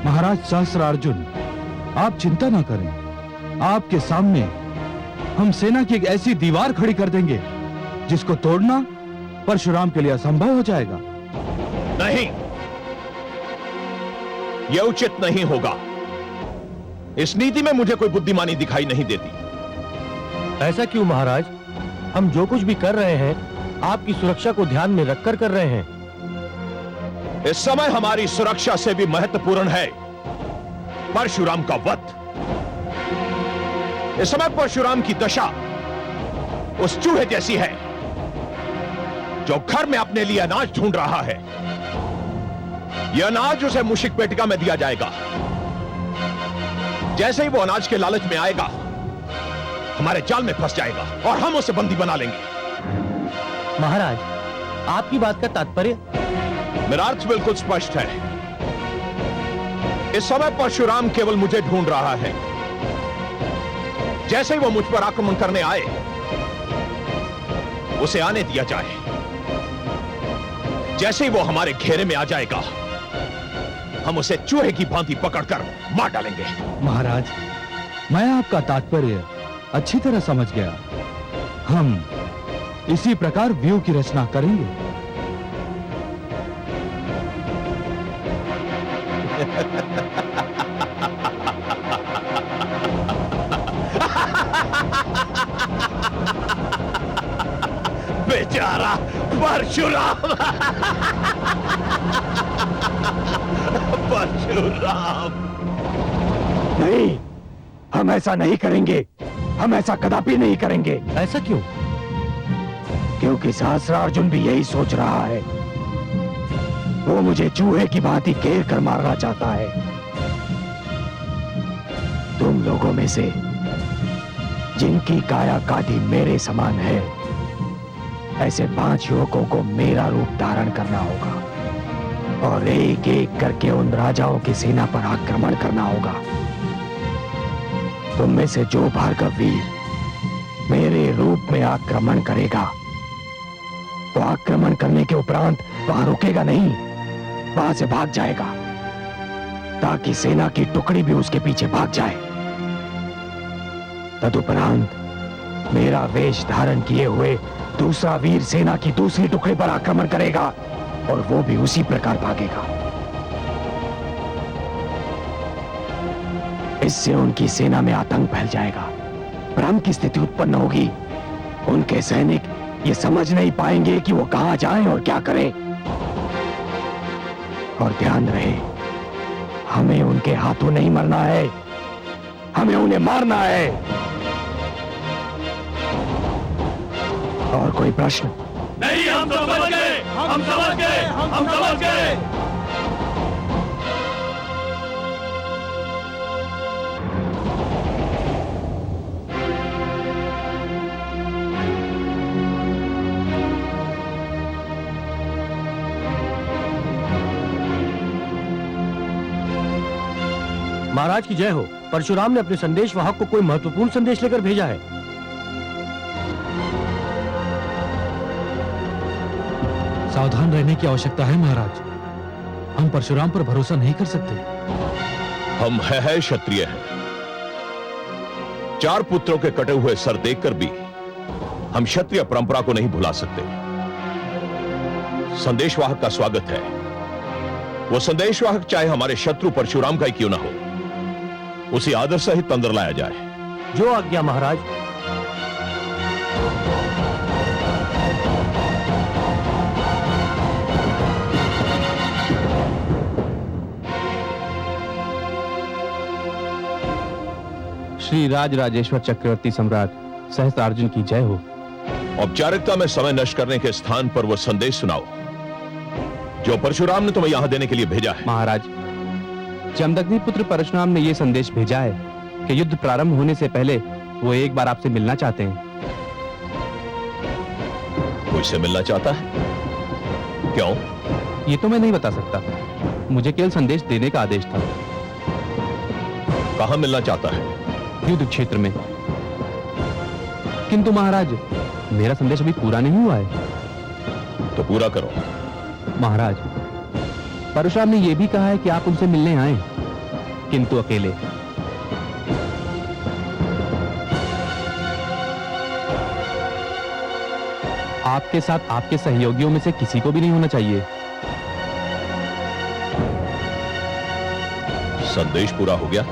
महाराज सहस्त्रार्जुन, आप चिंता ना करें। आपके सामने हम सेना की एक ऐसी दीवार खड़ी कर देंगे जिसको तोड़ना परशुराम के लिए असंभव हो जाएगा। नहीं, यह उचित नहीं होगा। इस नीति में मुझे कोई बुद्धिमानी दिखाई नहीं देती। ऐसा क्यों महाराज? हम जो कुछ भी कर रहे हैं आपकी सुरक्षा को ध्यान में रखकर कर रहे हैं। इस समय हमारी सुरक्षा से भी महत्वपूर्ण है परशुराम का वध। इस समय परशुराम की दशा उस चूहे जैसी है जो घर में अपने लिए अनाज ढूंढ रहा है। यह अनाज उसे मूषिक पेटिका में दिया जाएगा। जैसे ही वो अनाज के लालच में आएगा, हमारे जाल में फंस जाएगा और हम उसे बंदी बना लेंगे। महाराज, आपकी बात का तात्पर्य? मेरा अर्थ बिल्कुल स्पष्ट है। इस समय परशुराम केवल मुझे ढूंढ रहा है। जैसे ही वो मुझ पर आक्रमण करने आए, उसे आने दिया जाए। जैसे ही वो हमारे घेरे में आ जाएगा, हम उसे चूहे की भांति पकड़कर मार डालेंगे। महाराज, मैं आपका तात्पर्य अच्छी तरह समझ गया। हम इसी प्रकार व्यूह की रचना करेंगे। बेचारा परशुराम। परशुराम, नहीं, हम ऐसा नहीं करेंगे। हम ऐसा कदापि नहीं करेंगे। ऐसा क्यों? क्योंकि सहस्त्रार्जुन भी यही सोच रहा है। वो मुझे चूहे की भांति घेर कर मारना चाहता है। तुम लोगों में से जिनकी काया काटी मेरे समान है, ऐसे 5 युवकों को मेरा रूप धारण करना होगा और एक एक करके उन राजाओं की सेना पर आक्रमण करना होगा। तुम में से जो भार्गव वीर मेरे रूप में आक्रमण करेगा, वो आक्रमण करने के उपरांत वहां रुकेगा नहीं, वहां से भाग जाएगा ताकि सेना की टुकड़ी भी उसके पीछे भाग जाए। तदुपरांत मेरा वेश धारण किए हुए दूसरा वीर सेना की दूसरी टुकड़ी पर आक्रमण करेगा और वो भी उसी प्रकार भागेगा। इससे उनकी सेना में आतंक फैल जाएगा, भ्रम की स्थिति उत्पन्न होगी। उनके सैनिक ये समझ नहीं पाएंगे कि वो कहां जाएं और क्या करें। और ध्यान रहे, हमें उनके हाथों नहीं मरना है, हमें उन्हें मारना है। और कोई प्रश्न? नहीं, हम समझ गए, हम समझ गए, हम समझ गए। महाराज की जय हो। परशुराम ने अपने संदेश वाहक को कोई महत्वपूर्ण संदेश लेकर भेजा है। सावधान रहने की आवश्यकता है महाराज। हम परशुराम पर भरोसा नहीं कर सकते। हम है क्षत्रिय हैं। 4 पुत्रों के कटे हुए सर देखकर भी हम क्षत्रिय परंपरा को नहीं भुला सकते। संदेशवाहक का स्वागत है। वो संदेशवाहक चाहे हमारे शत्रु परशुराम का ही क्यों ना हो, उसी आदर सहित अंदर लाया जाए। जो आज्ञा महाराज। श्री राज राजेश्वर चक्रवर्ती सम्राट सहस्त्रार्जुन की जय हो। औपचारिकता में समय नष्ट करने के स्थान पर वो संदेश सुनाओ जो परशुराम ने तुम्हें यहां देने के लिए भेजा है। महाराज, जमदग्नि पुत्र परशुराम ने यह संदेश भेजा है कि युद्ध प्रारंभ होने से पहले वो एक बार आपसे मिलना चाहते हैं। मुझसे मिलना चाहता है? क्यों? ये तो मैं नहीं बता सकता, मुझे केवल संदेश देने का आदेश था। कहां मिलना चाहता है? युद्ध क्षेत्र में। किंतु महाराज, मेरा संदेश अभी पूरा नहीं हुआ है। तो पूरा करो। महाराज, परशुराम ने यह भी कहा है कि आप उनसे मिलने आए। किंतु अकेले। आपके साथ आपके सहयोगियों में से किसी को भी नहीं होना चाहिए। संदेश पूरा हो गया?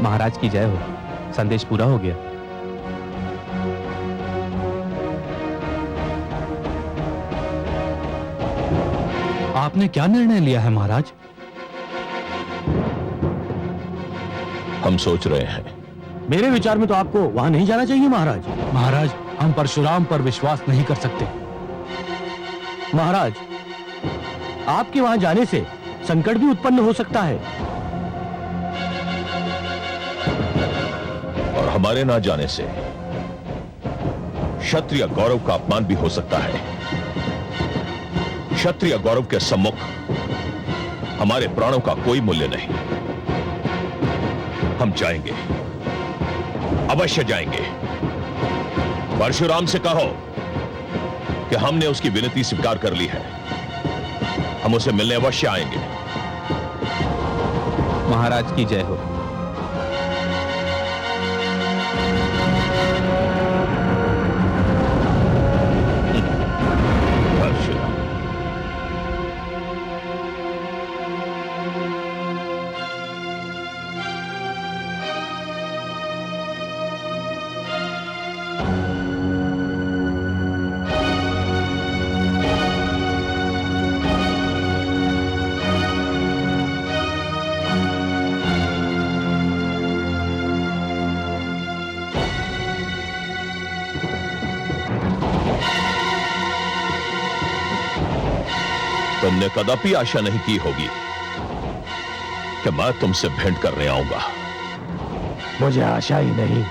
महाराज की जय हो, संदेश पूरा हो गया। आपने क्या निर्णय लिया है महाराज? हम सोच रहे हैं। मेरे विचार में तो आपको वहां नहीं जाना चाहिए महाराज। महाराज, हम परशुराम पर विश्वास नहीं कर सकते। महाराज, आपके वहां जाने से संकट भी उत्पन्न हो सकता है। और हमारे ना जाने से क्षत्रिय गौरव का अपमान भी हो सकता है। क्षत्रिय गौरव के सम्मुख हमारे प्राणों का कोई मूल्य नहीं। हम जाएंगे, अवश्य जाएंगे। परशुराम से कहो कि हमने उसकी विनती स्वीकार कर ली है। हम उसे मिलने अवश्य आएंगे। महाराज की जय हो। परशुराम, तुमने कदापि आशा नहीं की होगी कि मैं तुमसे भेंट करने आऊंगा। मुझे आशा ही नहीं,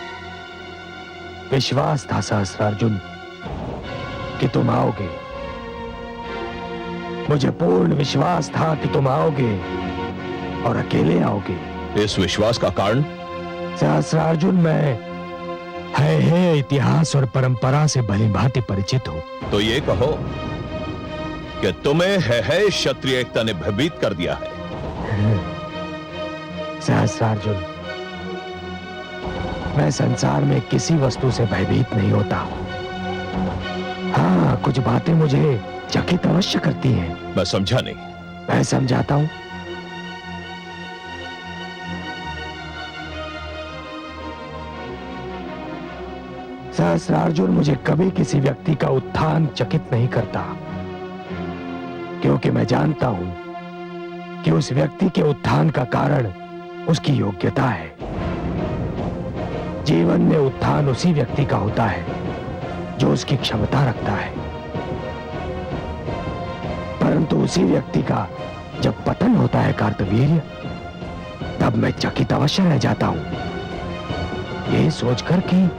विश्वास था सहस्त्रार्जुन कि तुम आओगे। मुझे पूर्ण विश्वास था कि तुम आओगे और अकेले आओगे। इस विश्वास का कारण? सहस्त्रार्जुन, मैं है इतिहास और परंपरा से भलीभांति परिचित हूं। तो ये कहो कि तुम्हें है क्षत्रिय एकता ने भयभीत कर दिया है। सहस्त्रार्जुन, मैं संसार में किसी वस्तु से भयभीत नहीं होता। हाँ, कुछ बातें मुझे चकित अवश्य करती हैं। मैं समझा नहीं। मैं समझाता हूं। सहस्त्रार्जुन, मुझे कभी किसी व्यक्ति का उत्थान चकित नहीं करता, क्योंकि मैं जानता हूं कि उस व्यक्ति के उत्थान का कारण उसकी योग्यता है। जीवन में उत्थान उसी व्यक्ति का होता है जो उसकी क्षमता रखता है, परंतु उसी व्यक्ति का जब पतन होता है कार्तवीर्य, तब मैं चकित अवश्य रह जाता हूं, ये सोचकर कि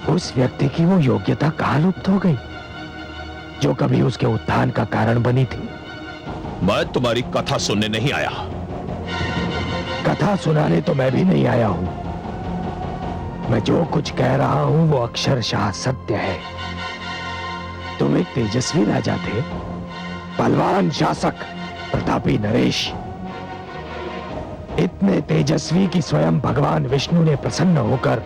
उस व्यक्ति की वो योग्यता कहां लुप्त हो गई जो कभी उसके उत्थान का कारण बनी थी। मैं तुम्हारी कथा सुनने नहीं आया। कथा सुनाने तो मैं भी नहीं आया हूं। मैं जो कुछ कह रहा हूं वो अक्षरशः सत्य है। तुम एक तेजस्वी राजा थे, बलवान शासक, प्रतापी नरेश, इतने तेजस्वी कि स्वयं भगवान विष्णु ने प्रसन्न होकर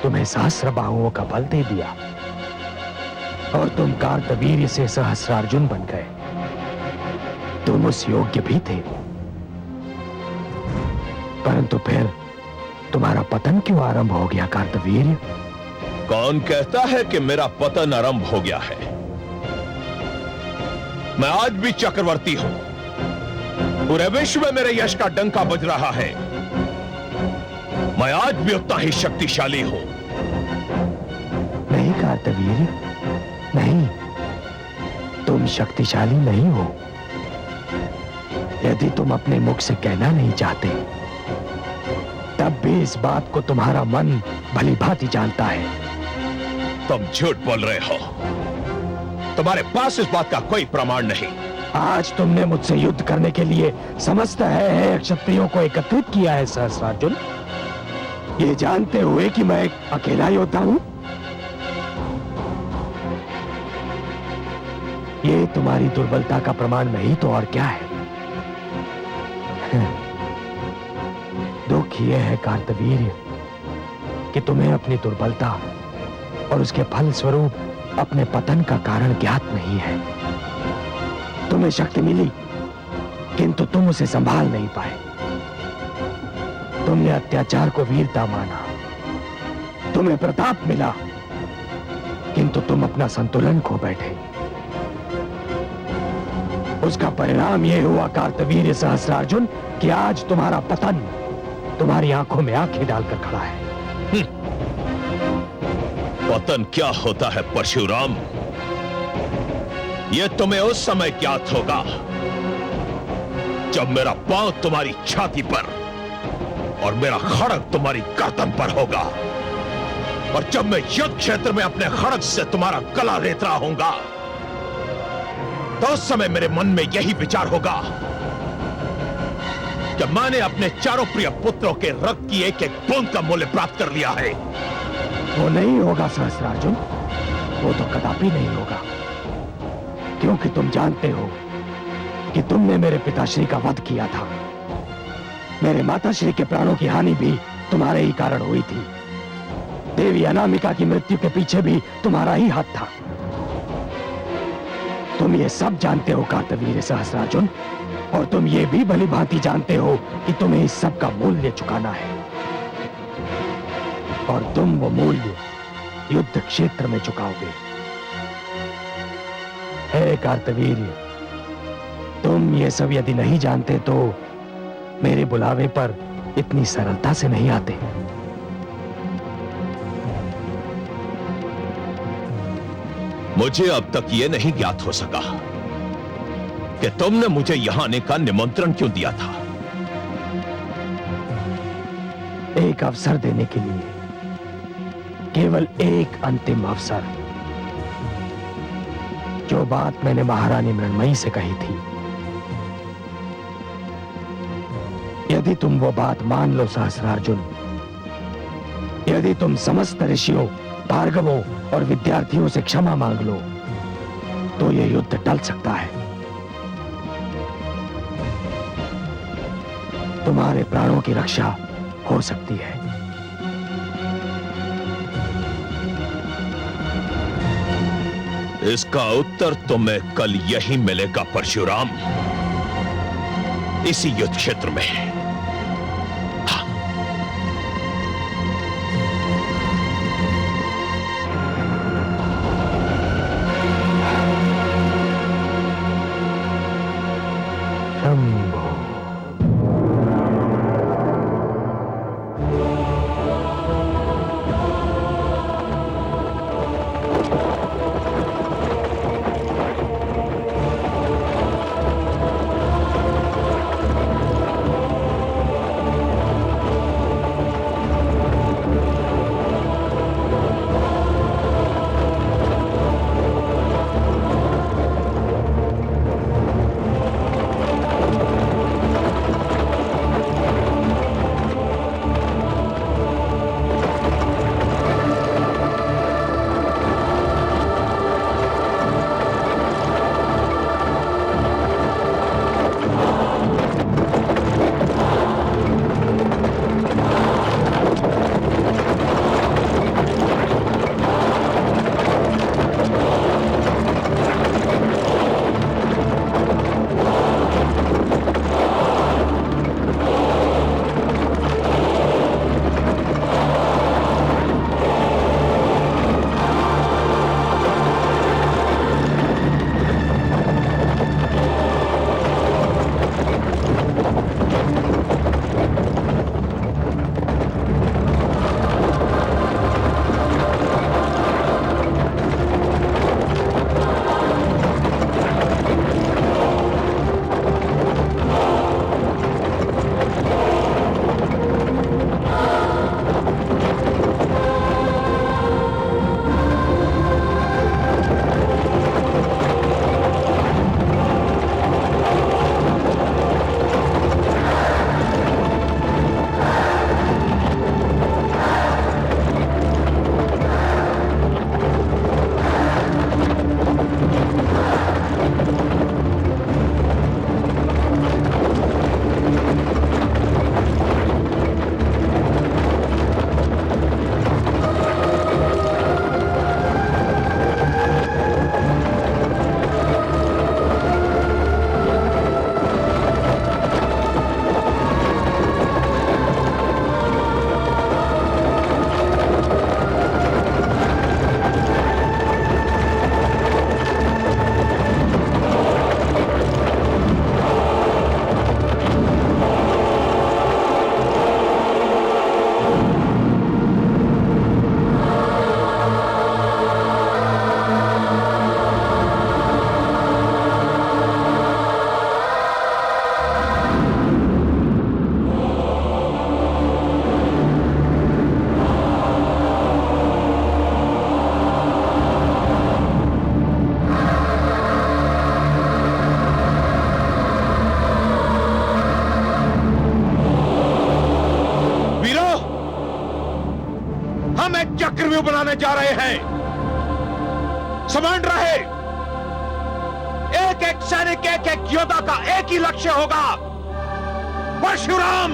तुम्हें सहस्र बाहुओं का बल दे दिया और तुम कार्तवीर्य से सहस्रार्जुन बन गए। तुम उस योग्य भी थे, परंतु फिर तुम्हारा पतन क्यों आरंभ हो गया कार्तवीर्य? कौन कहता है कि मेरा पतन आरंभ हो गया है? मैं आज भी चक्रवर्ती हूं। पूरे विश्व में मेरे यश का डंका बज रहा है। मैं आज भी उतना ही शक्तिशाली हूं। नहीं कार्तवीर्य, नहीं, तुम शक्तिशाली नहीं हो। यदि तुम अपने मुख से कहना नहीं चाहते, तब भी इस बात को तुम्हारा मन भलीभांति जानता है। तुम झूठ बोल रहे हो। तुम्हारे पास इस बात का कोई प्रमाण नहीं। आज तुमने मुझसे युद्ध करने के लिए समस्त है क्षत्रियों को एकत्रित किया है सहस्रार्जुन, ये जानते हुए कि मैं एक अकेला योद्धा हूं। ये तुम्हारी दुर्बलता का प्रमाण नहीं तो और क्या है। दुख यह है कार्तवीर्य कि तुम्हें अपनी दुर्बलता और उसके फल स्वरूप अपने पतन का कारण ज्ञात नहीं है। तुम्हें शक्ति मिली किंतु तुम उसे संभाल नहीं पाए। तुमने अत्याचार को वीरता माना, तुम्हें प्रताप मिला किंतु तुम अपना संतुलन खो बैठे। उसका परिणाम यह हुआ कार्तवीर्य सहस्त्रार्जुन कि आज तुम्हारा पतन तुम्हारी आंखों में आंखें डालकर खड़ा है। पतन क्या होता है परशुराम, यह तुम्हें उस समय ज्ञात होगा जब मेरा पांव तुम्हारी छाती पर और मेरा खड़ग तुम्हारी गर्दन पर होगा, और जब मैं युद्ध क्षेत्र में अपने खड़ग से तुम्हारा गला रेत रहा हूंगा, तो उस समय मेरे मन में यही विचार होगा कि मैंने अपने चारों प्रिय पुत्रों के रक्त की एक एक बूंद का मूल्य प्राप्त कर लिया है। वो नहीं होगा सहस्त्रार्जुन, वो तो कदापि नहीं होगा, क्योंकि तुम जानते हो कि तुमने मेरे पिताश्री का वध किया था। मेरे माताश्री के प्राणों की हानि भी तुम्हारे ही कारण हुई थी। देवी अनामिका की मृत्यु के पीछे भी तुम्हारा ही हाथ था। तुम ये सब जानते हो कार्तवीर्य सहस्त्रार्जुन, और तुम ये भी भली भांति जानते हो कि तुम्हें इस सब का मूल्य चुकाना है, और तुम वो मूल्य युद्ध क्षेत्र में चुकाओगे। हे कार्तवीर्य, तुम ये सब यदि नहीं जानते तो मेरे बुलावे पर इतनी सरलता से नहीं आते। मुझे अब तक यह नहीं ज्ञात हो सका कि तुमने मुझे यहां आने का निमंत्रण क्यों दिया था। एक अवसर देने के लिए, केवल एक अंतिम अवसर। जो बात मैंने महारानी मृण्मयी से कही थी, यदि तुम वो बात मान लो सहस्त्रार्जुन, यदि तुम समस्त ऋषियों, भार्गवों और विद्यार्थियों से क्षमा मांग लो, तो यह युद्ध टल सकता है। तुम्हारे प्राणों की रक्षा हो सकती है। इसका उत्तर तुम्हें कल यही मिलेगा परशुराम, इसी युद्ध क्षेत्र में। चक्रव्यूह बनाने जा रहे हैं। समझ रहे, एक एक सैनिक, एक एक योद्धा का एक ही लक्ष्य होगा, परशुराम।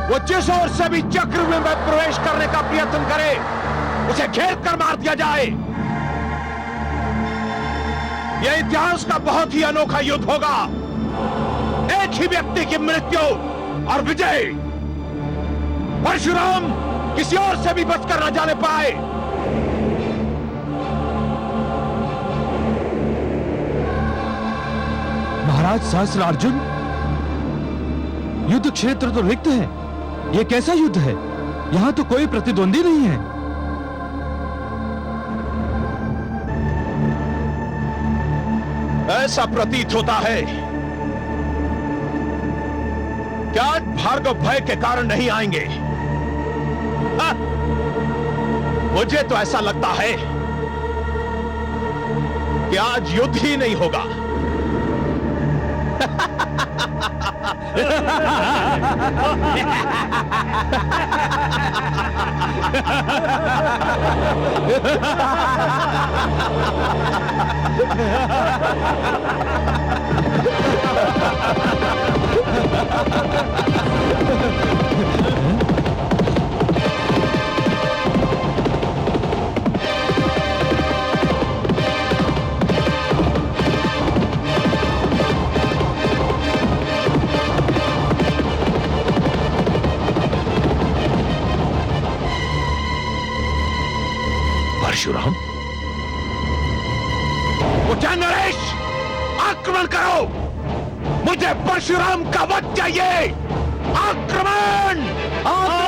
वो जिस ओर से भी चक्रव्यूह में प्रवेश करने का प्रयत्न करे, उसे घेर कर मार दिया जाए। यह इतिहास का बहुत ही अनोखा युद्ध होगा। एक ही व्यक्ति की मृत्यु और विजय। परशुराम किसी और से भी बचकर न जाने पाए। महाराज सहस्त्रार्जुन, युद्ध क्षेत्र तो रिक्त है। यह कैसा युद्ध है? यहां तो कोई प्रतिद्वंदी नहीं है। ऐसा प्रतीत होता है कि आज भार्गव भय के कारण नहीं आएंगे। हाँ, मुझे तो ऐसा लगता है कि आज युद्ध ही नहीं होगा। परशुराम, उठे नरेश, आक्रमण करो। मुझे परशुराम का वध चाहिए। आक्रमण! आक्रमण!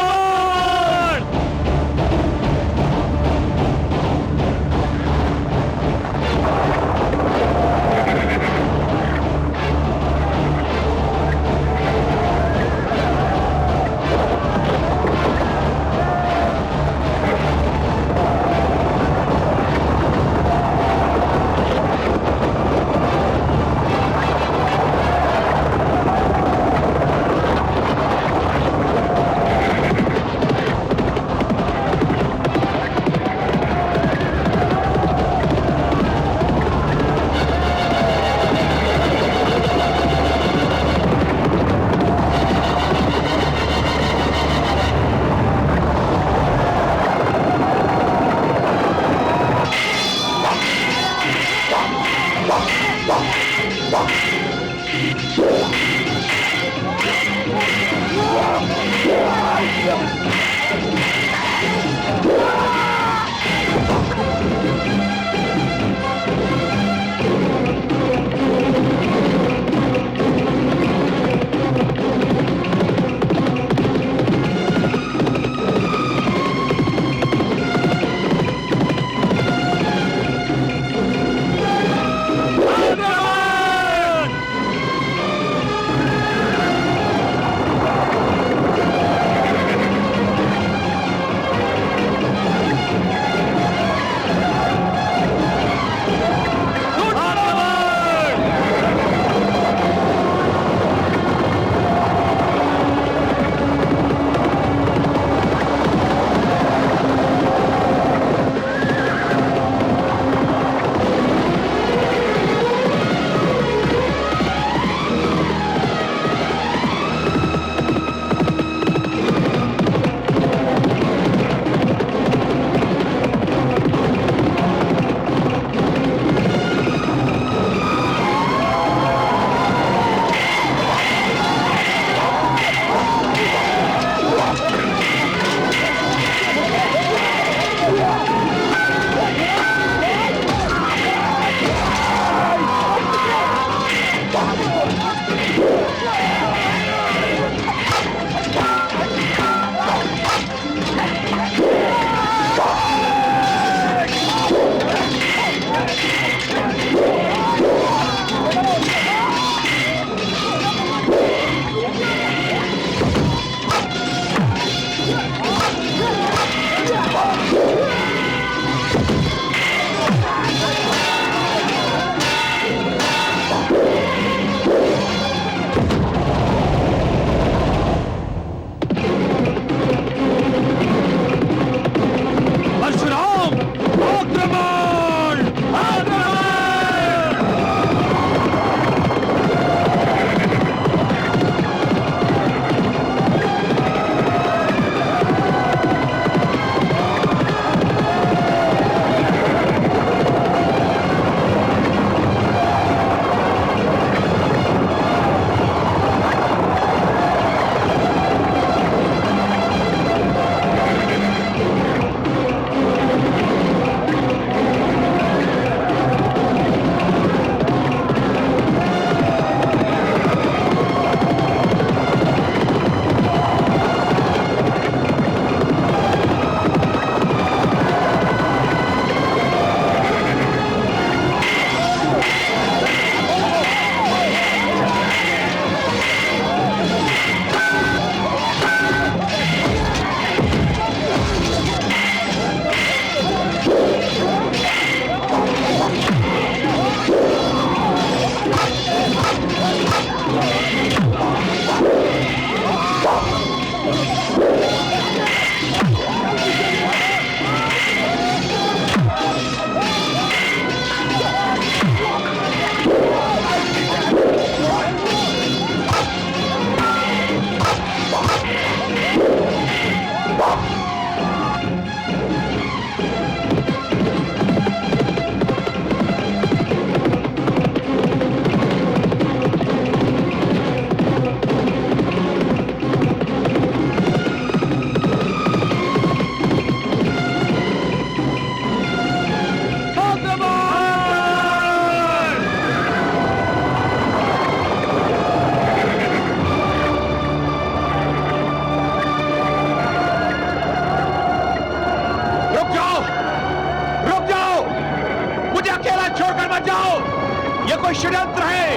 षड्यंत्र है।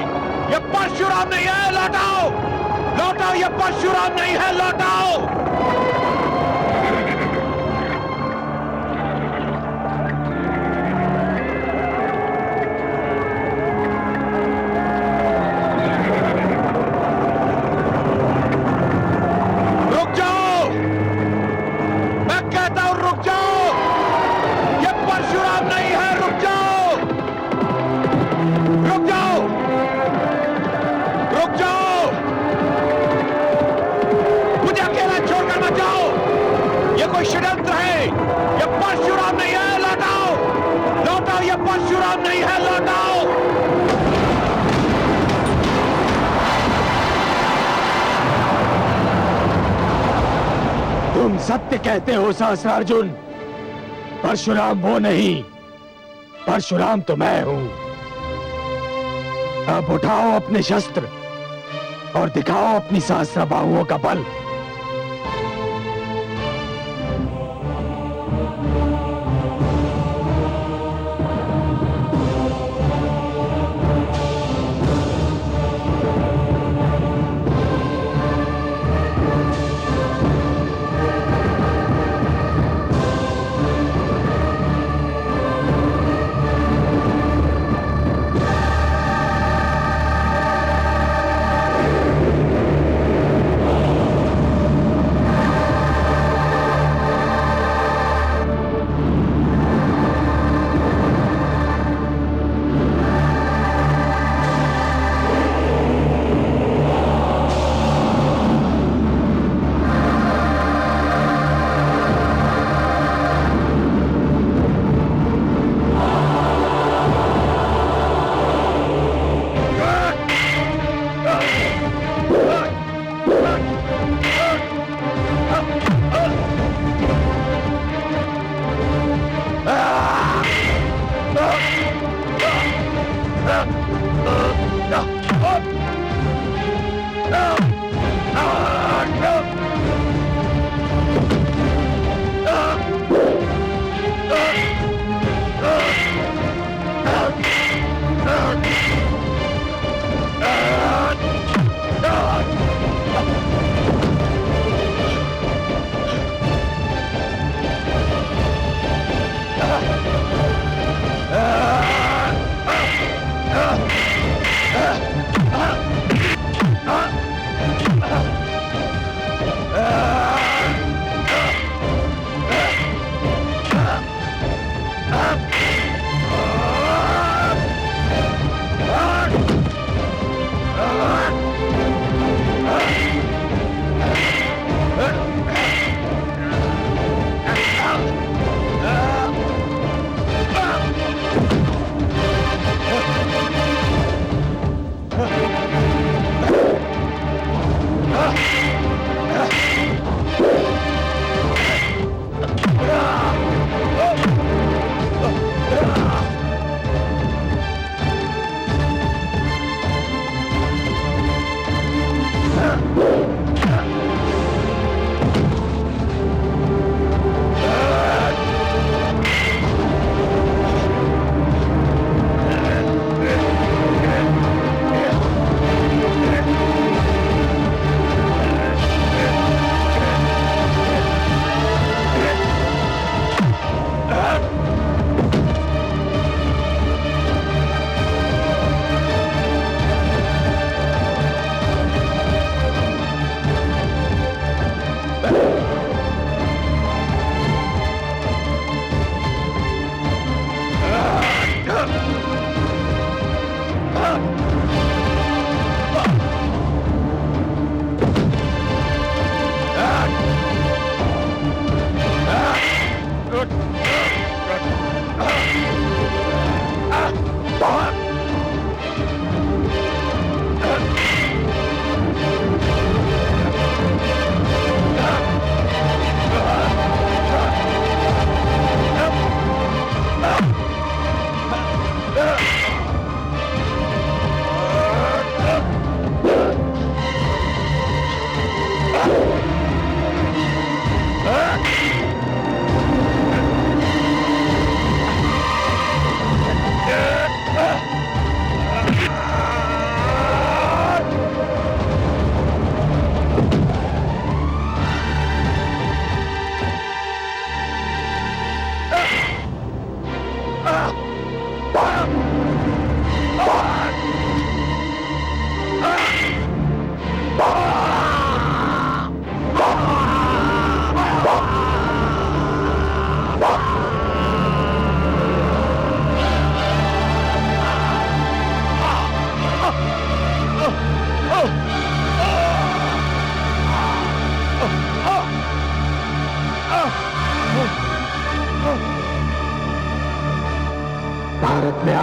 ये परशुराम नहीं है, लौटाओ लौटाओ, ये परशुराम नहीं है, लौटाओ। रुक जाओ, मैं कहता हूं रुक जाओ, ये परशुराम नहीं है, रुक जाओ, रुक जाओ, रुक जाओ, मुझे अकेला छोड़कर मत जाओ, ये कोई षड्यंत्र है, ये परशुराम नहीं है, लौटाओ लौटाओ, ये परशुराम नहीं है, लौटाओ। तुम सत्य कहते हो सहस्त्रार्जुन, परशुराम वो नहीं, परशुराम तो मैं हूं। अब उठाओ अपने शस्त्र और दिखाओ अपनी सहस्त्र बाहुओं का बल।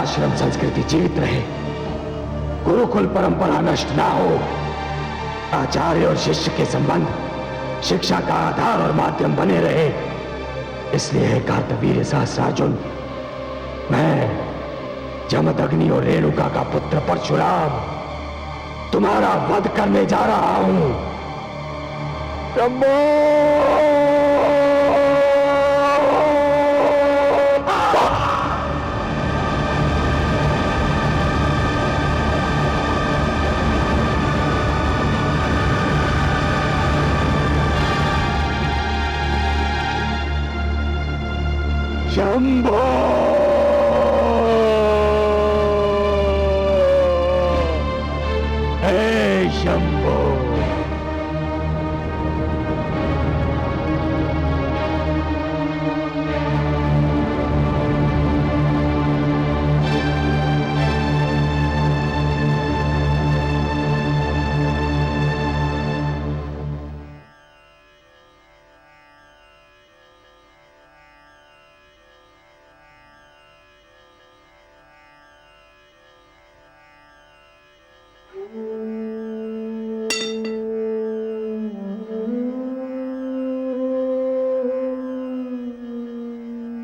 आश्रम संस्कृति जीवित रहे, गुरुकुल परंपरा नष्ट ना हो, आचार्य और शिष्य के संबंध शिक्षा का आधार और माध्यम बने रहे, इसलिए हे कार्तवीर्य सहस्रार्जुन, मैं जमदग्नि और रेणुका का पुत्र परशुराम तुम्हारा वध करने जा रहा हूं। शंभो! शंभो! हे शंभो!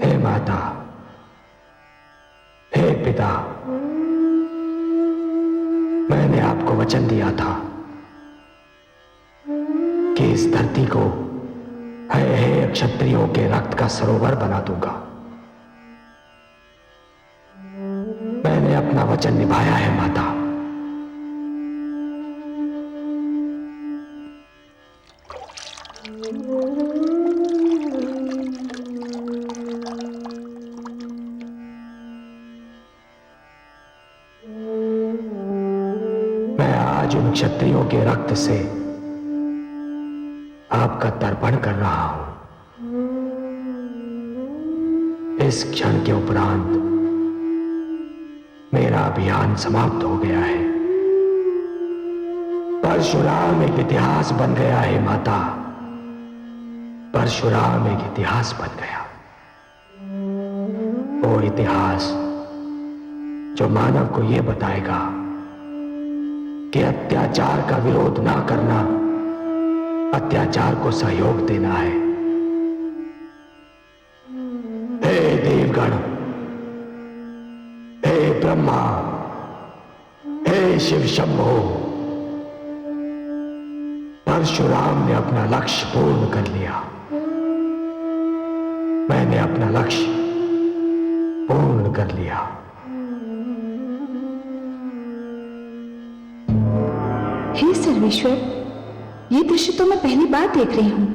हे माता, हे पिता, मैंने आपको वचन दिया था कि इस धरती को हे क्षत्रियों के रक्त का सरोवर बना दूंगा। मैंने अपना वचन निभाया है माता। मैं आज उन क्षत्रियों के रक्त से आपका तर्पण कर रहा हूं। इस क्षण के उपरांत मेरा अभियान समाप्त हो गया है। परशुराम एक इतिहास बन गया है माता। परशुराम एक इतिहास बन गया, वो इतिहास जो मानव को यह बताएगा कि अत्याचार का विरोध ना करना अत्याचार को सहयोग देना है। हे देवगण, हे ब्रह्मा, हे शिव शंभो, परशुराम ने अपना लक्ष्य पूर्ण कर लिया। मैंने अपना लक्ष्य पूर्ण कर लिया। हे सर्वेश्वर, ये दृश्य तो मैं पहली बार देख रही हूं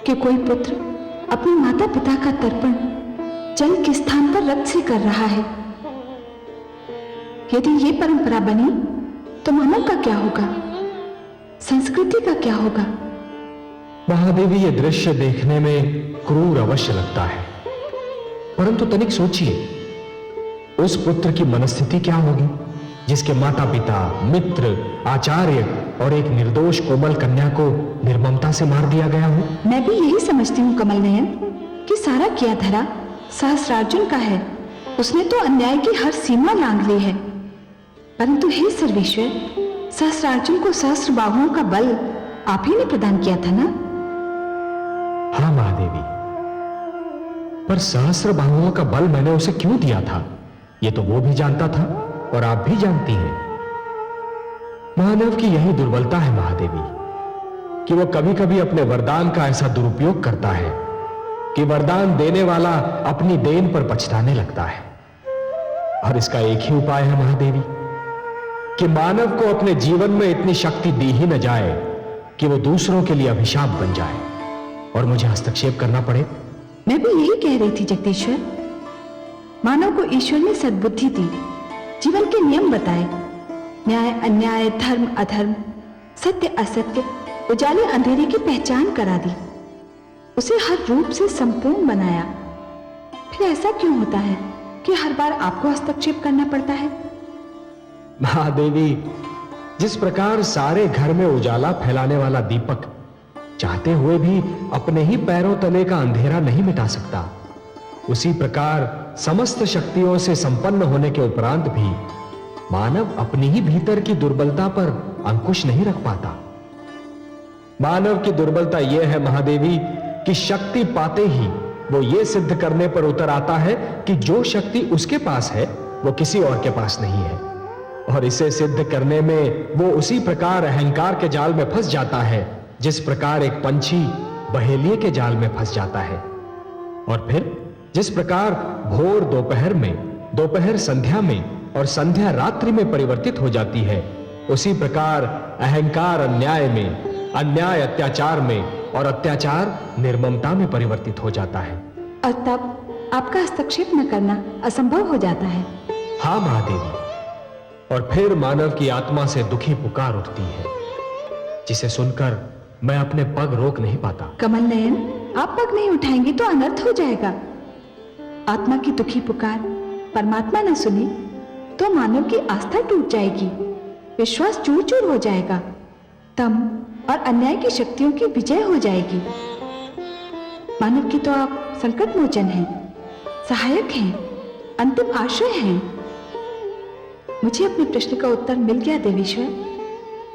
कि कोई पुत्र अपने माता पिता का तर्पण जल के स्थान पर रक्त से कर रहा है। यदि ये परंपरा बनी तो मानव का क्या होगा, संस्कृति का क्या होगा? महादेवी, ये दृश्य देखने में क्रूर अवश्य लगता है, परंतु तनिक सोचिए, उस पुत्र की मनस्थिति क्या होगी जिसके माता पिता, मित्र, आचार्य और एक निर्दोष कोमल कन्या को निर्ममता से मार दिया गया हो। मैं भी यही समझती हूँ कमल नयन कि सारा किया धरा सहस्रार्जुन का है। उसने तो अन्याय की हर सीमा लांघ ली है। परंतु हे सर्वेश्वर, सहस्रार्जुन को सहस्त्र बाहुओं का बल आप ही ने प्रदान किया था ना? हाँ महादेवी, पर सहस्त्र बाहुओं का बल मैंने उसे क्यों दिया था, ये तो वो भी जानता था और आप भी जानती हैं। मानव की यही दुर्बलता है महादेवी कि वो कभी कभी अपने वरदान का ऐसा दुरुपयोग करता है कि वरदान देने वाला अपनी देन पर पछताने लगता है। और इसका एक ही उपाय है महादेवी कि मानव को अपने जीवन में इतनी शक्ति दी ही न जाए कि वो दूसरों के लिए अभिशाप बन जाए और मुझे हस्तक्षेप करना पड़े। मैं भी यही कह रही थी जगदीश्वर। मानव को ईश्वर ने सद्बुद्धि दी, जीवन के नियम बताए, न्याय अन्याय, धर्म अधर्म, सत्य असत्य, उजाले अंधेरे की पहचान करा दी, उसे हर रूप से संपूर्ण बनाया। फिर ऐसा क्यों होता है कि हर बार आपको हस्तक्षेप करना पड़ता है? महादेवी, जिस प्रकार सारे घर में उजाला फैलाने वाला दीपक चाहते हुए भी अपने ही पैरों तले का अंधेरा नहीं मिटा सकता, उसी प्रकार समस्त शक्तियों से संपन्न होने के उपरांत भी मानव अपनी ही भीतर की दुर्बलता पर अंकुश नहीं रख पाता। मानव की दुर्बलता यह है महादेवी कि शक्ति पाते ही वो ये सिद्ध करने पर उतर आता है कि जो शक्ति उसके पास है वो किसी और के पास नहीं है, और इसे सिद्ध करने में वो उसी प्रकार अहंकार के जाल में फंस जाता है जिस प्रकार एक पंछी बहेलिए के जाल में फंस जाता है। और फिर जिस प्रकार भोर दोपहर में, दोपहर संध्या में और संध्या रात्रि में परिवर्तित हो जाती है, उसी प्रकार अहंकार अन्याय में, अन्याय अत्याचार में और अत्याचार निर्ममता में परिवर्तित हो जाता है। और तब आपका हस्तक्षेप न करना असंभव हो जाता है। हाँ महादेवी, और फिर मानव की आत्मा से दुखी पुकार उठती है जिसे सुनकर मैं अपने पग रोक नहीं पाता। कमल नयन, आप पग नहीं उठाएंगे तो अनर्थ हो जाएगा। आत्मा की दुखी पुकार परमात्मा ने सुनी तो मानव की आस्था टूट जाएगी, विश्वास चूर चूर हो जाएगा, तम और अन्याय की शक्तियों की विजय हो जाएगी। मानव की तो आप संकट मोचन हैं, सहायक हैं, अंतिम आश्रय हैं। मुझे अपने प्रश्न का उत्तर मिल गया देवेश्वर।